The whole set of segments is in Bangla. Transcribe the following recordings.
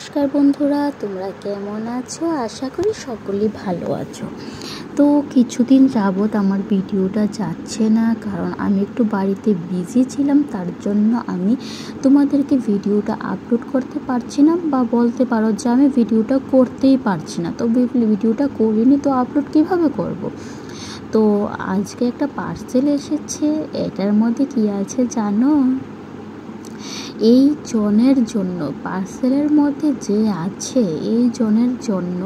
নমস্কার বন্ধুরা, তোমরা কেমন আছো? আশা করি সকলেই ভালো আছো। তো কিছুদিন যাবৎ আমার ভিডিওটা যাচ্ছে না, কারণ আমি একটু বাড়িতে বিজি ছিলাম। তার জন্য আমি তোমাদেরকে ভিডিওটা আপলোড করতে পারছি না, বা বলতে পারো যে আমি ভিডিওটা করতেই পারছি না। তো ভিডিওটা করিনি, তো আপলোড কিভাবে করব। তো আজকে একটা পার্সেল এসেছে। এটার মধ্যে কি আছে জানো? এই জনের জন্য, পার্সেলের মধ্যে যে আছে এই জনের জন্য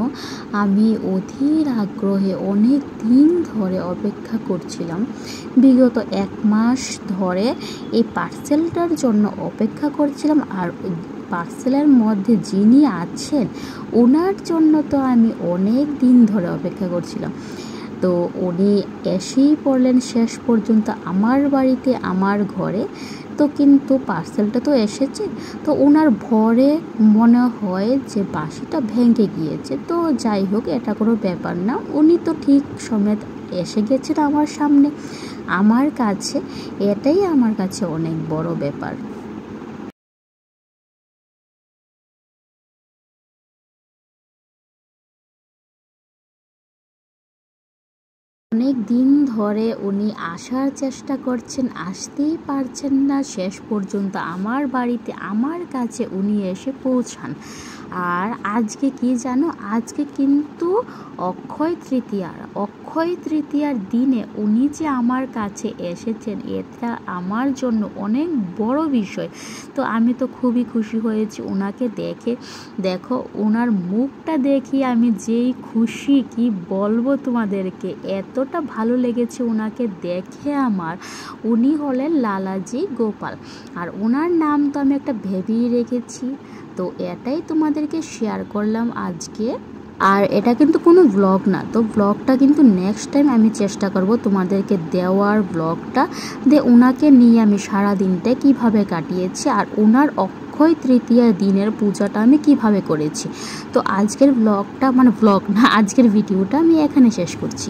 আমি অধীর আগ্রহে অনেক দিন ধরে অপেক্ষা করছিলাম। বিগত 1 মাস ধরে এই পার্সেলটার জন্য অপেক্ষা করছিলাম। আর পার্সেলের মধ্যে যিনি আছেন ওনার জন্য তো আমি অনেক দিন ধরে অপেক্ষা করছিলাম। তো উনি এসেই পড়লেন শেষ পর্যন্ত আমার বাড়িতে, আমার ঘরে। তো কিন্তু পার্সেলটা তো এসেছে, তো ওনার ভরে মনে হয় যে বাঁশিটা ভেঙে গিয়েছে। তো যাই হোক, এটা কোনো ব্যাপার না। উনি তো ঠিক সময় এসে গেছেন আমার সামনে। আমার কাছে এটাই আমার কাছে অনেক বড় ব্যাপার। অনেক দিন ধরে উনি আসার চেষ্টা করছেন, আসতেই পারছেন না। শেষ পর্যন্ত আমার বাড়িতে, আমার কাছে উনি এসে পৌঁছান। আর আজকে কি জানো? আজকে কিন্তু অক্ষয় তৃতীয়ার দিনে উনি যে আমার কাছে এসেছেন, এটা আমার জন্য অনেক বড় বিষয়। তো আমি তো খুবই খুশি হয়েছি ওনাকে দেখে। দেখো, ওনার মুখটা দেখি আমি যেই খুশি, কি বলবো তোমাদেরকে, এতটা ভালো লেগেছে ওনাকে দেখে আমার। উনি হলেন লালাজি গোপাল, আর ওনার নাম তো আমি একটা ভেবেই রেখেছি। তো এটাই তোমাদেরকে শেয়ার করলাম আজকে। আর এটা কিন্তু কোনো ব্লগ না, তো ব্লগটা কিন্তু নেক্সট টাইম আমি চেষ্টা করব তোমাদেরকে দেওয়ার। ব্লগটা ওনাকে নিয়ে আমি সারা দিনটা কিভাবে কাটিয়েছি, আর ওনার অক্ষয় তৃতীয়ার দিনের পূজাটা আমি কিভাবে করেছি। তো আজকের ব্লগটা, মানে ব্লগ না, আজকের ভিডিওটা আমি এখানে শেষ করছি।